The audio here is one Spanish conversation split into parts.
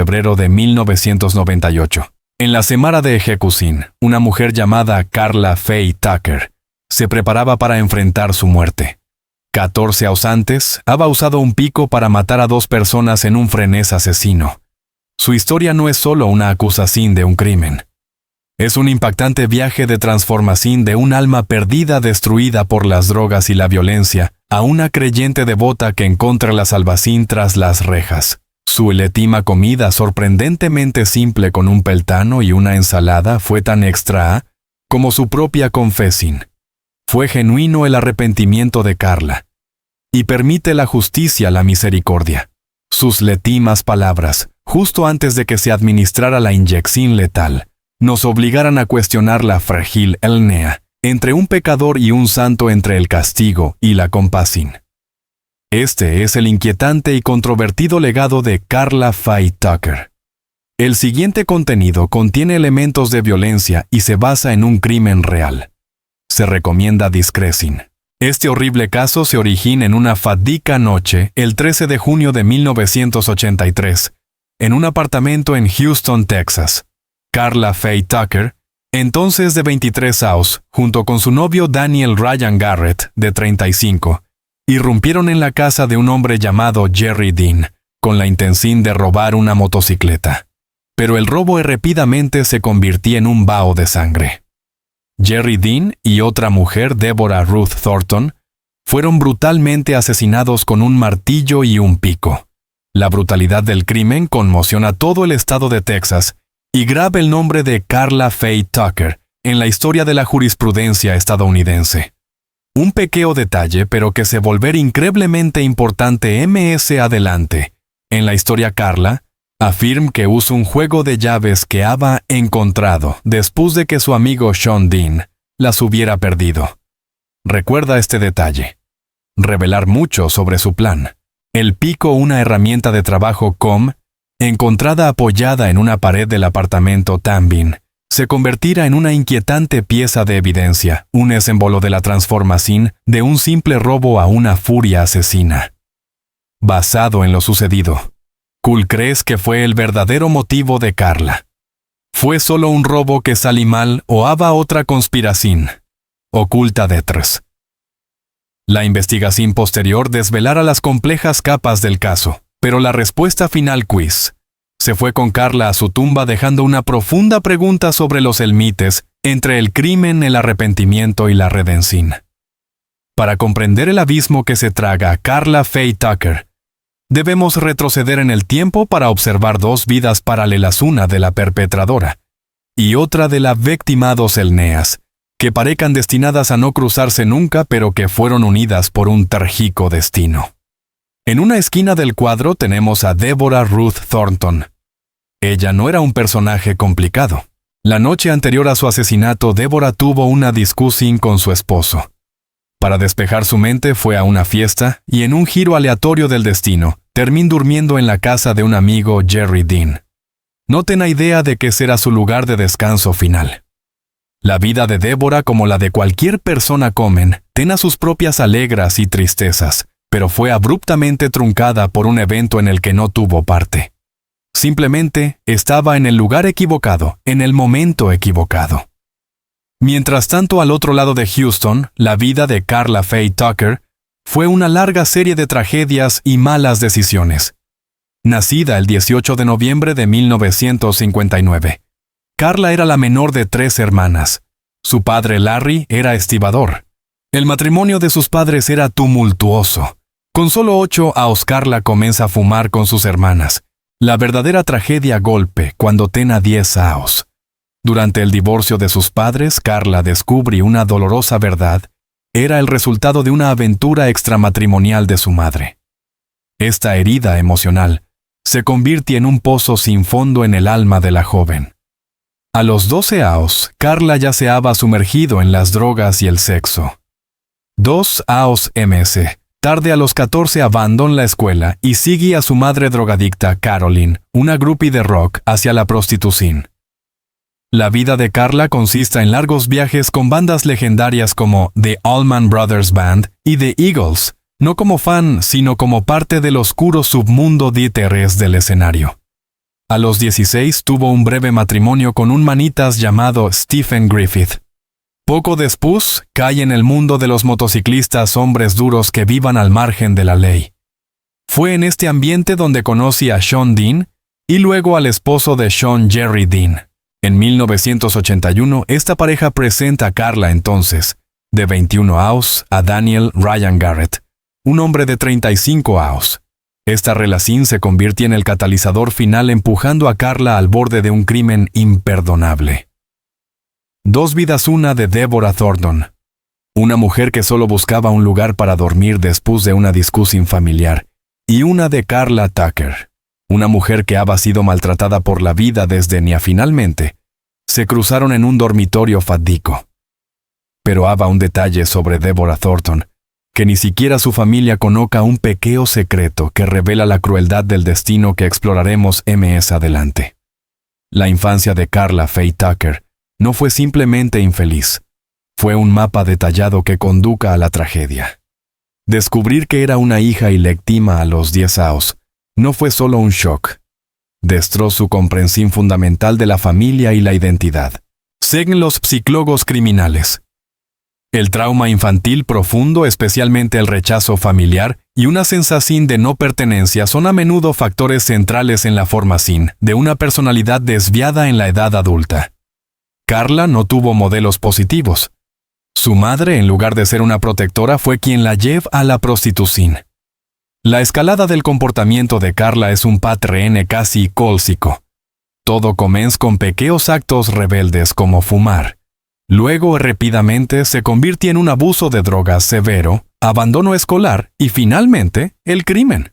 febrero de 1998. En la semana de ejecución, una mujer llamada Karla Faye Tucker se preparaba para enfrentar su muerte. 14 años antes, había usado un pico para matar a 2 personas en un frenés asesino. Su historia no es solo una acusación de un crimen. Es un impactante viaje de transformación de un alma perdida destruida por las drogas y la violencia a una creyente devota que encuentra la salvación tras las rejas. Su última comida sorprendentemente simple con un peltano y una ensalada fue tan extra como su propia confesión. Fue genuino el arrepentimiento de Karla. Y permite la justicia la misericordia. Sus últimas palabras, justo antes de que se administrara la inyección letal, nos obligaran a cuestionar la frágil línea entre un pecador y un santo, entre el castigo y la compasión. Este es el inquietante y controvertido legado de Karla Faye Tucker. El siguiente contenido contiene elementos de violencia y se basa en un crimen real. Se recomienda discreción. Este horrible caso se origina en una fatídica noche el 13 de junio de 1983, en un apartamento en Houston, Texas. Karla Faye Tucker, entonces de 23 años, junto con su novio Daniel Ryan Garrett, de 35, irrumpieron en la casa de un hombre llamado Jerry Dean, con la intención de robar una motocicleta. Pero el robo rápidamente se convirtió en un vaho de sangre. Jerry Dean y otra mujer, Deborah Ruth Thornton, fueron brutalmente asesinados con un martillo y un pico. La brutalidad del crimen conmociona a todo el estado de Texas y graba el nombre de Karla Faye Tucker en la historia de la jurisprudencia estadounidense. Un pequeño detalle, pero que se volverá increíblemente importante más adelante. En la historia, Karla afirma que usó un juego de llaves que había encontrado después de que su amigo Sean Dean las hubiera perdido. Recuerda este detalle. Revelar mucho sobre su plan. El pico, una herramienta de trabajo encontrada apoyada en una pared del apartamento Tambin, se convertirá en una inquietante pieza de evidencia, un símbolo de la transformación de un simple robo a una furia asesina. Basado en lo sucedido, ¿cuál crees que fue el verdadero motivo de Karla? ¿Fue solo un robo que salió mal o había otra conspiración oculta detrás? La investigación posterior desvelará las complejas capas del caso, pero la respuesta final se fue con Karla a su tumba, dejando una profunda pregunta sobre los límites entre el crimen, el arrepentimiento y la redención. Para comprender el abismo que se traga a Karla Faye Tucker, debemos retroceder en el tiempo para observar 2 vidas paralelas, una de la perpetradora y otra de la víctima, 2 Elneas, que parecen destinadas a no cruzarse nunca, pero que fueron unidas por un trágico destino. En una esquina del cuadro tenemos a Deborah Ruth Thornton. Ella no era un personaje complicado. La noche anterior a su asesinato, Deborah tuvo una discusión con su esposo. Para despejar su mente fue a una fiesta y, en un giro aleatorio del destino, terminó durmiendo en la casa de un amigo, Jerry Dean. No tenía idea de que será su lugar de descanso final. La vida de Deborah, como la de cualquier persona común, tiene sus propias alegras y tristezas, pero fue abruptamente truncada por un evento en el que no tuvo parte. Simplemente estaba en el lugar equivocado, en el momento equivocado. Mientras tanto, al otro lado de Houston, la vida de Karla Faye Tucker fue una larga serie de tragedias y malas decisiones. Nacida el 18 de noviembre de 1959, Karla era la menor de 3 hermanas. Su padre Larry era estibador. El matrimonio de sus padres era tumultuoso. Con solo 8 años, Karla comienza a fumar con sus hermanas. La verdadera tragedia golpe cuando tenía 10 años. Durante el divorcio de sus padres, Karla descubre una dolorosa verdad. Era el resultado de una aventura extramatrimonial de su madre. Esta herida emocional se convierte en un pozo sin fondo en el alma de la joven. A los 12 años, Karla ya se había sumergido en las drogas y el sexo. 2 años ms. Tarde, a los 14, abandona la escuela y sigue a su madre drogadicta, Caroline, una groupie de rock, hacia la prostitución. La vida de Karla consiste en largos viajes con bandas legendarias como The Allman Brothers Band y The Eagles, no como fan, sino como parte del oscuro submundo de interés del escenario. A los 16 tuvo un breve matrimonio con un manitas llamado Stephen Griffith. Poco después, cae en el mundo de los motociclistas hombres duros que vivan al margen de la ley. Fue en este ambiente donde conoce a Sean Dean y luego al esposo de Sean, Jerry Dean. En 1981, esta pareja presenta a Carla entonces, de 21 años, a Daniel Ryan Garrett, un hombre de 35 años. Esta relación se convierte en el catalizador final empujando a Carla al borde de un crimen imperdonable. Dos vidas, una de Deborah Thornton, una mujer que solo buscaba un lugar para dormir después de una discusión familiar, y una de Carla Tucker, una mujer que había sido maltratada por la vida desde niña. Finalmente, se cruzaron en un dormitorio fatídico. Pero había un detalle sobre Deborah Thornton, que ni siquiera su familia conozca un pequeño secreto que revela la crueldad del destino que exploraremos más adelante. La infancia de Carla Faye Tucker no fue simplemente infeliz, fue un mapa detallado que conduca a la tragedia. Descubrir que era una hija ilegítima a los 10 años no fue solo un shock. Destrozó su comprensión fundamental de la familia y la identidad. Según los psicólogos criminales, el trauma infantil profundo, especialmente el rechazo familiar y una sensación de no pertenencia son a menudo factores centrales en la formación de una personalidad desviada en la edad adulta. Carla no tuvo modelos positivos. Su madre, en lugar de ser una protectora, fue quien la llevó a la prostitución. La escalada del comportamiento de Carla es un patrón casi cólsico. Todo comienza con pequeños actos rebeldes como fumar. Luego, rápidamente, se convierte en un abuso de drogas severo, abandono escolar y, finalmente, el crimen.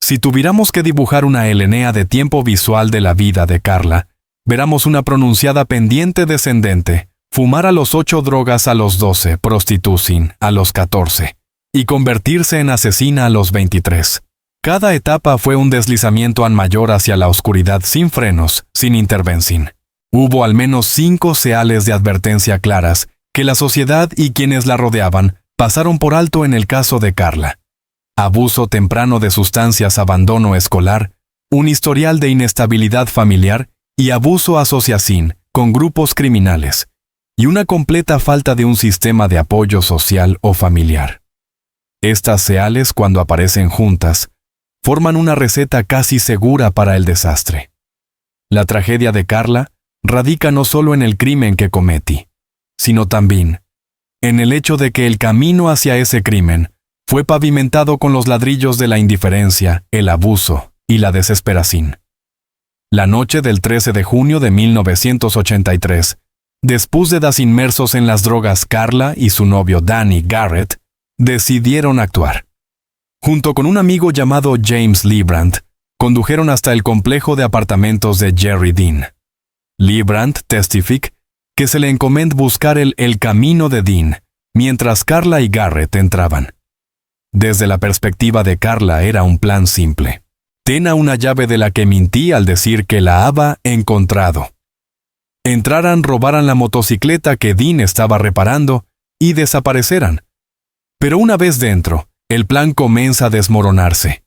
Si tuviéramos que dibujar una línea de tiempo visual de la vida de Carla, veremos una pronunciada pendiente descendente: fumar a los 8, drogas a los 12, prostitución a los 14, y convertirse en asesina a los 23. Cada etapa fue un deslizamiento aún mayor hacia la oscuridad sin frenos, sin intervención. Hubo al menos 5 señales de advertencia claras que la sociedad y quienes la rodeaban pasaron por alto en el caso de Carla. Abuso temprano de sustancias, abandono escolar, un historial de inestabilidad familiar y abuso asociación con grupos criminales, y una completa falta de un sistema de apoyo social o familiar. Estas señales, cuando aparecen juntas, forman una receta casi segura para el desastre. La tragedia de Carla radica no solo en el crimen que cometí, sino también en el hecho de que el camino hacia ese crimen fue pavimentado con los ladrillos de la indiferencia, el abuso y la desesperación. La noche del 13 de junio de 1983, después de das inmersos en las drogas, Carla y su novio Danny Garrett decidieron actuar. Junto con un amigo llamado James Leibrandt, condujeron hasta el complejo de apartamentos de Jerry Dean. Leibrandt testifica que se le encomendó buscar el camino de Dean, mientras Carla y Garrett entraban. Desde la perspectiva de Carla era un plan simple. Tenía una llave de la que mintí al decir que la había encontrado. Entraran, robaran la motocicleta que Dean estaba reparando y desapareceran. Pero una vez dentro, el plan comienza a desmoronarse.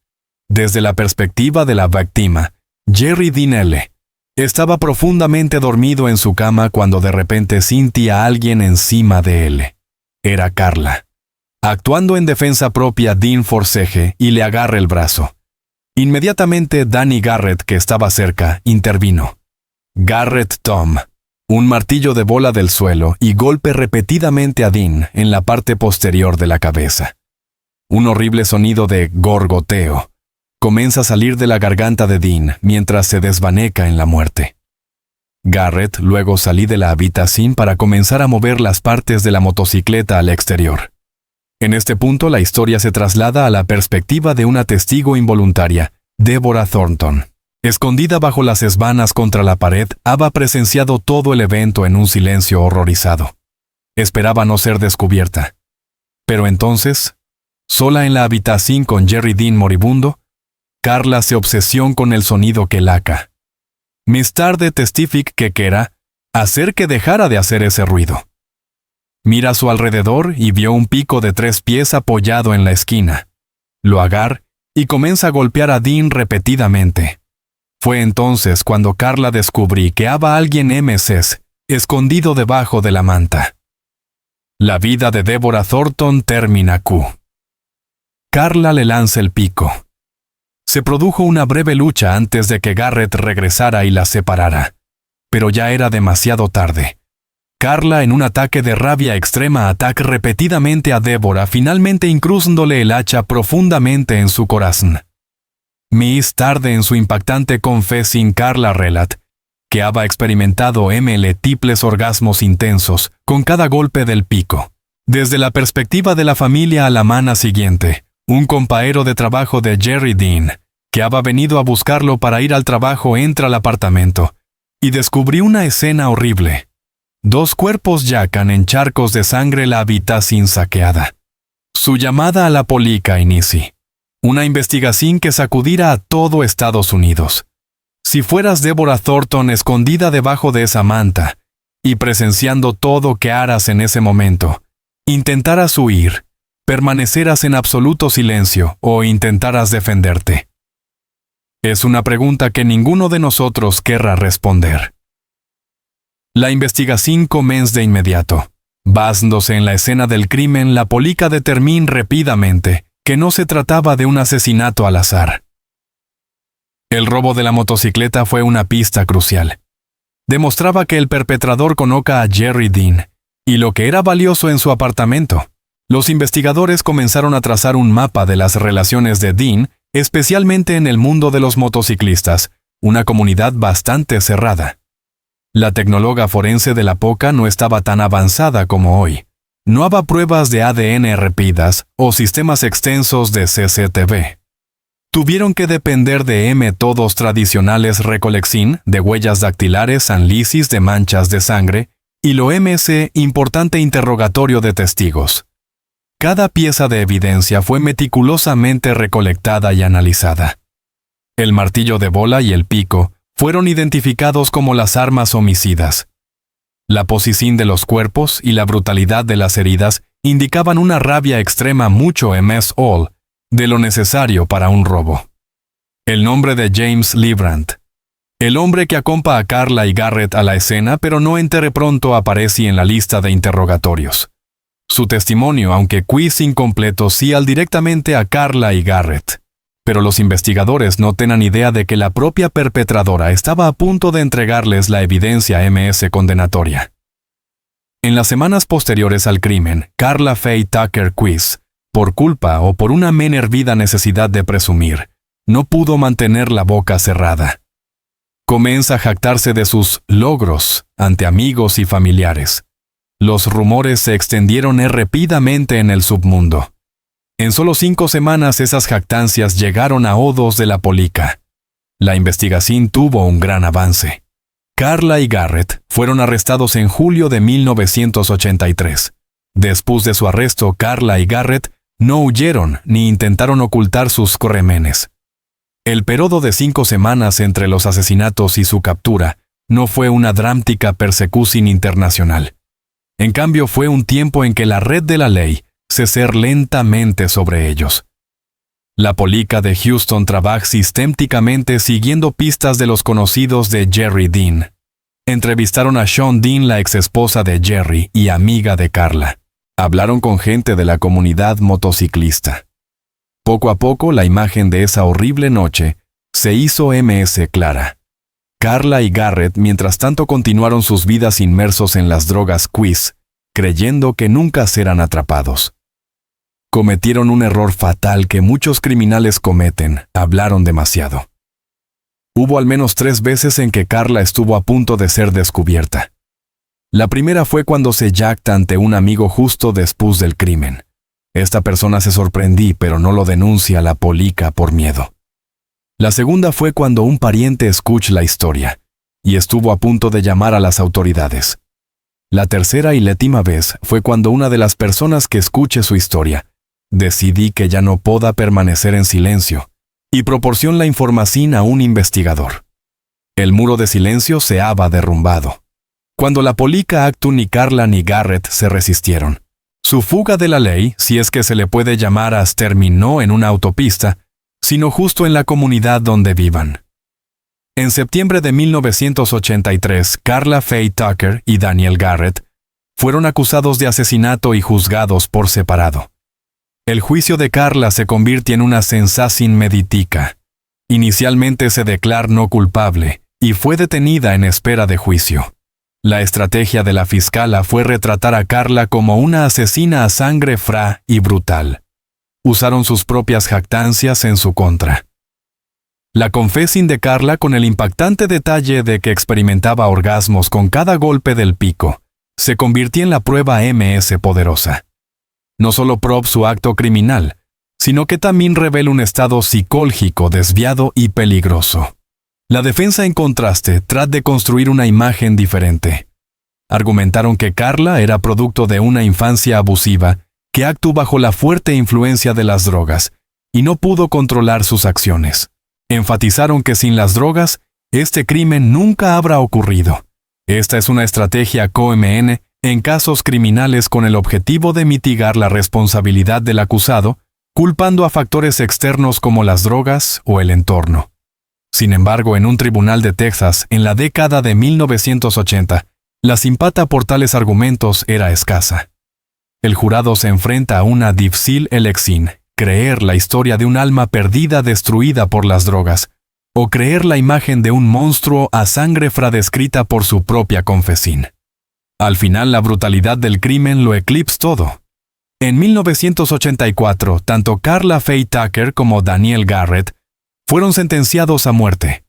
Desde la perspectiva de la víctima, Jerry Dean L. estaba profundamente dormido en su cama cuando de repente sentía a alguien encima de él. Era Carla. Actuando en defensa propia, Dean forcejea y le agarra el brazo. Inmediatamente Danny Garrett, que estaba cerca, intervino. Garrett Tom, un martillo de bola del suelo y golpe repetidamente a Dean en la parte posterior de la cabeza. Un horrible sonido de gorgoteo comienza a salir de la garganta de Dean mientras se desvaneca en la muerte. Garrett luego salió de la habitación para comenzar a mover las partes de la motocicleta al exterior. En este punto la historia se traslada a la perspectiva de una testigo involuntaria, Deborah Thornton. Escondida bajo las esvanas contra la pared, había presenciado todo el evento en un silencio horrorizado. Esperaba no ser descubierta. Pero entonces, sola en la habitación con Jerry Dean moribundo, Carla se obsesionó con el sonido que laca. Más tarde testificó que quería hacer que dejara de hacer ese ruido. Mira a su alrededor y vio un pico de 3 pies apoyado en la esquina. Lo agarra y comienza a golpear a Dean repetidamente. Fue entonces cuando Carla descubrí que había alguien MSS escondido debajo de la manta. La vida de Deborah Thornton termina Q. Carla le lanza el pico. Se produjo una breve lucha antes de que Garrett regresara y la separara, pero ya era demasiado tarde. Carla, en un ataque de rabia extrema, ataca repetidamente a Deborah, finalmente incrustándole el hacha profundamente en su corazón. Miss tarde en su impactante confesión, Carla relat que había experimentado múltiples orgasmos intensos con cada golpe del pico. Desde la perspectiva de la familia a la mañana siguiente, un compañero de trabajo de Jerry Dean, que había venido a buscarlo para ir al trabajo, entra al apartamento y descubrió una escena horrible. 2 cuerpos yacan en charcos de sangre la habitación saqueada. Su llamada a la policía inicia. Una investigación que sacudirá a todo Estados Unidos. Si fueras Deborah Thornton escondida debajo de esa manta y presenciando todo que harás en ese momento, intentaras huir, permanecerás en absoluto silencio o intentaras defenderte. Es una pregunta que ninguno de nosotros querrá responder. La investigación comienza de inmediato. Basándose en la escena del crimen, la policía determina rápidamente que no se trataba de un asesinato al azar. El robo de la motocicleta fue una pista crucial. Demostraba que el perpetrador conocía a Jerry Dean y lo que era valioso en su apartamento. Los investigadores comenzaron a trazar un mapa de las relaciones de Dean, especialmente en el mundo de los motociclistas, una comunidad bastante cerrada. La tecnología forense de la época no estaba tan avanzada como hoy. No había pruebas de ADN rápidas o sistemas extensos de CCTV. Tuvieron que depender de métodos tradicionales recolección de huellas dactilares, análisis de manchas de sangre y lo importante interrogatorio de testigos. Cada pieza de evidencia fue meticulosamente recolectada y analizada. El martillo de bola y el pico fueron identificados como las armas homicidas. La posición de los cuerpos y la brutalidad de las heridas indicaban una rabia extrema mucho más de lo necesario para un robo. El nombre de James Librand, el hombre que acompaña a Carla y Garrett a la escena pero no entere pronto, aparece en la lista de interrogatorios. Su testimonio, aunque quiz incompleto, sí al directamente a Carla y Garrett. Pero los investigadores no tenían idea de que la propia perpetradora estaba a punto de entregarles la evidencia condenatoria. En las semanas posteriores al crimen, Carla Faye Tucker Quiz, por culpa o por una hervida necesidad de presumir, no pudo mantener la boca cerrada. Comienza a jactarse de sus logros ante amigos y familiares. Los rumores se extendieron rápidamente en el submundo. En solo 5 semanas esas jactancias llegaron a oídos de la policía. La investigación tuvo un gran avance. Carla y Garrett fueron arrestados en julio de 1983. Después de su arresto, Carla y Garrett no huyeron ni intentaron ocultar sus crímenes. El periodo de 5 semanas entre los asesinatos y su captura no fue una dramática persecución internacional. En cambio, fue un tiempo en que la red de la ley cesó lentamente sobre ellos. La policía de Houston trabaja sistemáticamente siguiendo pistas de los conocidos de Jerry Dean. Entrevistaron a Sean Dean, la exesposa de Jerry y amiga de Carla. Hablaron con gente de la comunidad motociclista. Poco a poco, la imagen de esa horrible noche se hizo clara. Carla y Garrett, mientras tanto, continuaron sus vidas inmersos en las drogas quiz, creyendo que nunca serán atrapados. Cometieron un error fatal que muchos criminales cometen: hablaron demasiado. Hubo al menos 3 veces en que Carla estuvo a punto de ser descubierta. La primera fue cuando se jacta ante un amigo justo después del crimen. Esta persona se sorprendí, pero no lo denuncia a la policía por miedo. La segunda fue cuando un pariente escuchó la historia y estuvo a punto de llamar a las autoridades. La tercera y última vez fue cuando una de las personas que escuche su historia decidí que ya no pueda permanecer en silencio y proporcionó la información a un investigador. El muro de silencio se había derrumbado. Cuando la policía actuó, ni Carla ni Garrett se resistieron. Su fuga de la ley, si es que se le puede llamar, terminó en una autopista, sino justo en la comunidad donde vivan. En septiembre de 1983, Karla Faye Tucker y Daniel Garrett fueron acusados de asesinato y juzgados por separado. El juicio de Karla se convierte en una sensación mediática. Inicialmente se declaró no culpable y fue detenida en espera de juicio. La estrategia de la fiscala fue retratar a Karla como una asesina a sangre fría y brutal. Usaron sus propias jactancias en su contra. La confesión de Karla, con el impactante detalle de que experimentaba orgasmos con cada golpe del pico, se convirtió en la prueba MS poderosa. No solo prueba su acto criminal, sino que también revela un estado psicológico desviado y peligroso. La defensa, en contraste, trató de construir una imagen diferente. Argumentaron que Karla era producto de una infancia abusiva que actuó bajo la fuerte influencia de las drogas y no pudo controlar sus acciones. Enfatizaron que sin las drogas, este crimen nunca habrá ocurrido. Esta es una estrategia común en casos criminales con el objetivo de mitigar la responsabilidad del acusado, culpando a factores externos como las drogas o el entorno. Sin embargo, en un tribunal de Texas, en la década de 1980, la simpatía por tales argumentos era escasa. El jurado se enfrenta a una difícil elección: creer la historia de un alma perdida destruida por las drogas, o creer la imagen de un monstruo a sangre fría descrita por su propia confesión. Al final, la brutalidad del crimen lo eclipsa todo. En 1984, tanto Karla Faye Tucker como Daniel Garrett fueron sentenciados a muerte.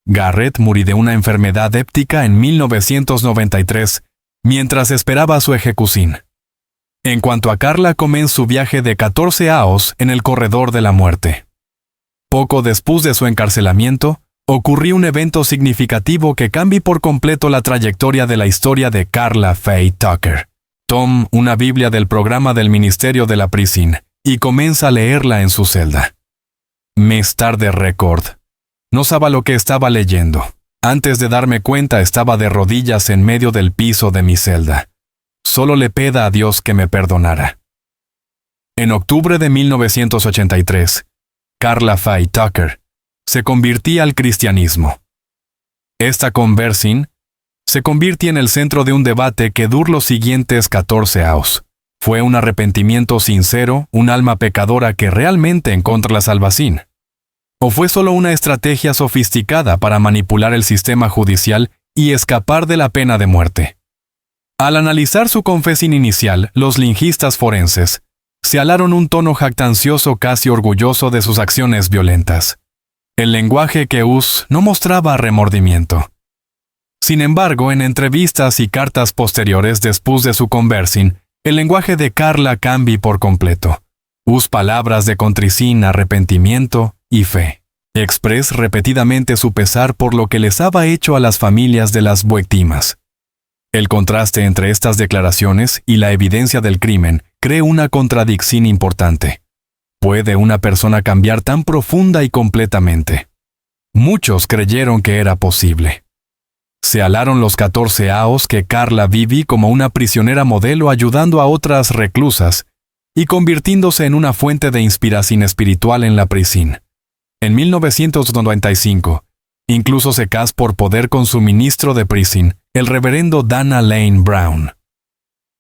Garrett murió de una enfermedad héptica en 1993, mientras esperaba su ejecución. En cuanto a Karla, comenzó su viaje de 14 años en el corredor de la muerte. Poco después de su encarcelamiento, ocurrió un evento significativo que cambió por completo la trayectoria de la historia de Karla Faye Tucker. Toma una Biblia del programa del Ministerio de la Prisión y comienza a leerla en su celda. Más tarde recuerda: no sabía lo que estaba leyendo. Antes de darme cuenta, estaba de rodillas en medio del piso de mi celda. Solo le pedí a Dios que me perdonara. En octubre de 1983, Karla Faye Tucker se convirtió al cristianismo. Esta conversión se convirtió en el centro de un debate que duró los siguientes 14 años. ¿Fue un arrepentimiento sincero, un alma pecadora que realmente encontró la salvación? ¿O fue solo una estrategia sofisticada para manipular el sistema judicial y escapar de la pena de muerte? Al analizar su confesión inicial, los lingistas forenses señalaron un tono jactancioso, casi orgulloso de sus acciones violentas. El lenguaje que usó no mostraba remordimiento. Sin embargo, en entrevistas y cartas posteriores después de su conversión, el lenguaje de Karla cambió por completo. Usó palabras de contrición, arrepentimiento y fe. Expresó repetidamente su pesar por lo que les había hecho a las familias de las víctimas. El contraste entre estas declaraciones y la evidencia del crimen crea una contradicción importante. ¿Puede una persona cambiar tan profunda y completamente? Muchos creyeron que era posible. Se alaron los 14 años que Karla vivió como una prisionera modelo, ayudando a otras reclusas y convirtiéndose en una fuente de inspiración espiritual en la prisión. En 1995, incluso se casó por poder con su ministro de prisión, el reverendo Dana Lane Brown.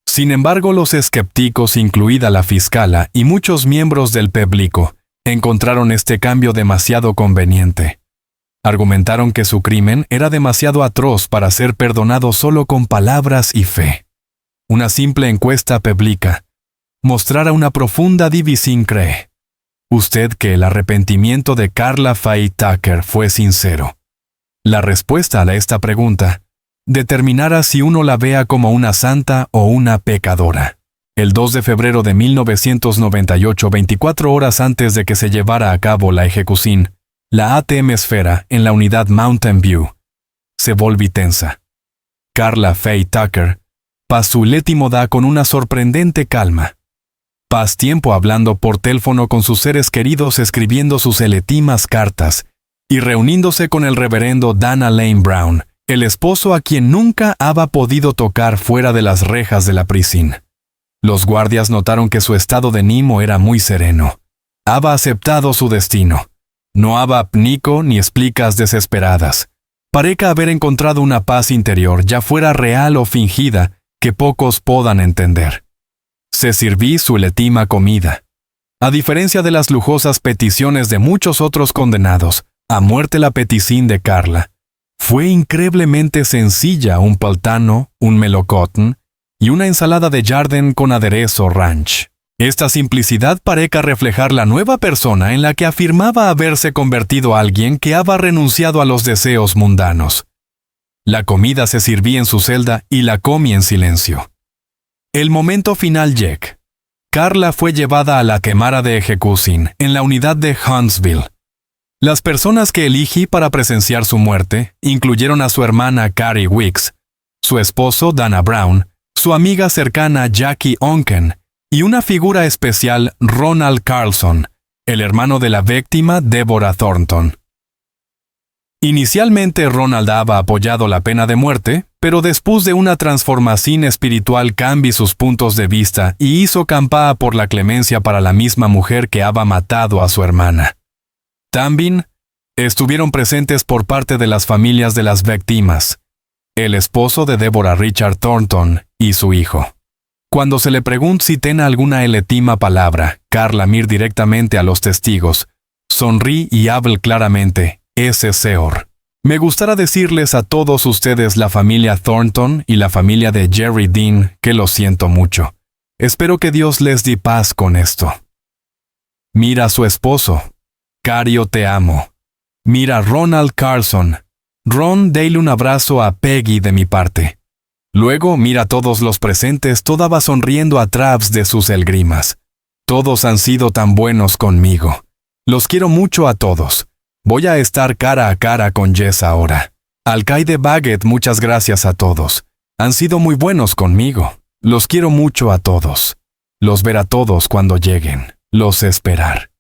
Sin embargo, los escépticos, incluida la fiscala y muchos miembros del público, encontraron este cambio demasiado conveniente. Argumentaron que su crimen era demasiado atroz para ser perdonado solo con palabras y fe. Una simple encuesta pública mostrará una profunda división. ¿Cree usted que el arrepentimiento de Karla Faye Tucker fue sincero? La respuesta a esta pregunta determinará si uno la vea como una santa o una pecadora. El 2 de febrero de 1998, 24 horas antes de que se llevara a cabo la ejecución, la atmósfera en la unidad Mountain View se volvió tensa. Karla Faye Tucker pasó el último día con una sorprendente calma. Pasó tiempo hablando por teléfono con sus seres queridos, escribiendo sus últimas cartas y reuniéndose con el reverendo Dana Lane Brown, el esposo a quien nunca había podido tocar fuera de las rejas de la prisión. Los guardias notaron que su estado de ánimo era muy sereno. Había aceptado su destino. No había pánico ni explicas desesperadas. Parezca haber encontrado una paz interior, ya fuera real o fingida, que pocos podan entender. Se sirví su letima comida. A diferencia de las lujosas peticiones de muchos otros condenados, a muerte la petición de Carla fue increíblemente sencilla: un paltano, un melocotn y una ensalada de jardín con aderezo ranch. Esta simplicidad parezca reflejar la nueva persona en la que afirmaba haberse convertido alguien que había renunciado a los deseos mundanos. La comida se sirvía en su celda y la comí en silencio. El momento final llegó. Carla fue llevada a la quemara de ejecución en la unidad de Huntsville. Las personas que elegí para presenciar su muerte incluyeron a su hermana Carrie Weeks, su esposo Dana Brown, su amiga cercana Jackie Onken y una figura especial, Ronald Carlson, el hermano de la víctima Deborah Thornton. Inicialmente Ronald había apoyado la pena de muerte, pero después de una transformación espiritual cambió sus puntos de vista y hizo campaña por la clemencia para la misma mujer que había matado a su hermana. También estuvieron presentes por parte de las familias de las víctimas, el esposo de Deborah, Richard Thornton, y su hijo. Cuando se le preguntó si tenía alguna letima palabra, Carla miró directamente a los testigos, sonrí y habló claramente: ese señor. Me gustaría decirles a todos ustedes, la familia Thornton y la familia de Jerry Dean, que lo siento mucho. Espero que Dios les dé paz con esto. Mira a su esposo. Cario, te amo. Mira a Ronald Carlson. Ron, dale un abrazo a Peggy de mi parte. Luego mira a todos los presentes, toda va sonriendo a través de sus esgrimas. Todos han sido tan buenos conmigo. Los quiero mucho a todos. Voy a estar cara a cara con Jess ahora. Alcaide Baggett, muchas gracias a todos. Han sido muy buenos conmigo. Los quiero mucho a todos. Los ver a todos cuando lleguen. Los esperar.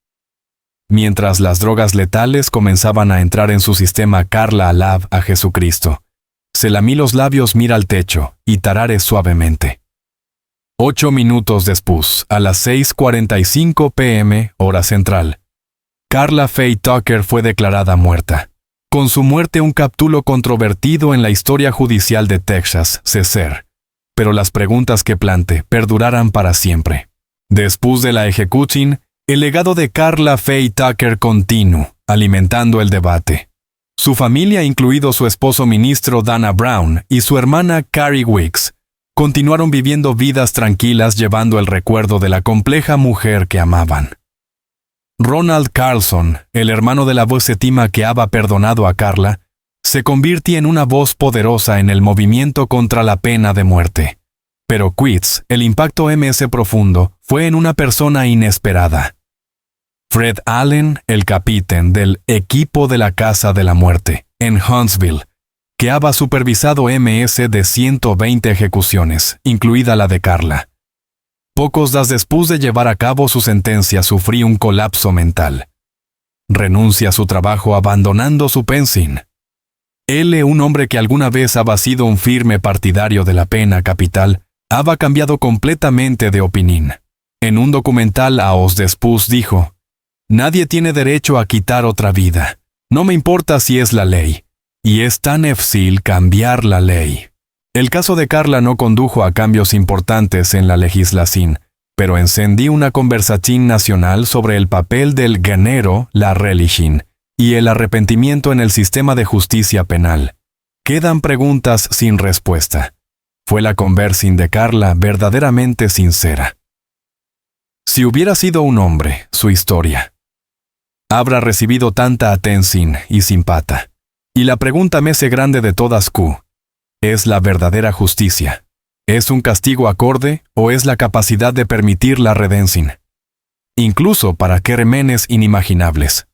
Mientras las drogas letales comenzaban a entrar en su sistema, Carla alaba a Jesucristo. Se lamí los labios, mira al techo y tarare suavemente. 8 minutos después, a las 6:45 p.m., hora central, Carla Faye Tucker fue declarada muerta. Con su muerte, un capítulo controvertido en la historia judicial de Texas cesó, pero las preguntas que plante perdurarán para siempre. Después de la ejecución, el legado de Carla Faye Tucker continuó, alimentando el debate. Su familia, incluido su esposo ministro Dana Brown y su hermana Carrie Weeks, continuaron viviendo vidas tranquilas, llevando el recuerdo de la compleja mujer que amaban. Ronald Carlson, el hermano de la víctima que había perdonado a Carla, se convirtió en una voz poderosa en el movimiento contra la pena de muerte. Pero Quits, el impacto más profundo, fue en una persona inesperada. Fred Allen, el capitán del equipo de la Casa de la Muerte, en Huntsville, que había supervisado más de 120 ejecuciones, incluida la de Carla. Pocos días después de llevar a cabo su sentencia, sufrió un colapso mental. Renuncia a su trabajo abandonando su pensión. Él, un hombre que alguna vez había sido un firme partidario de la pena capital, había cambiado completamente de opinión. En un documental años después dijo: «Nadie tiene derecho a quitar otra vida. No me importa si es la ley. Y es tan difícil cambiar la ley». El caso de Carla no condujo a cambios importantes en la legislación, pero encendió una conversación nacional sobre el papel del género, la religión, y el arrepentimiento en el sistema de justicia penal. Quedan preguntas sin respuesta. Fue la conversión de Carla verdaderamente sincera. Si hubiera sido un hombre, su historia habrá recibido tanta atención y simpatía. Y la pregunta más grande de todas ¿es la verdadera justicia? ¿Es un castigo acorde o es la capacidad de permitir la redención? Incluso para crímenes inimaginables.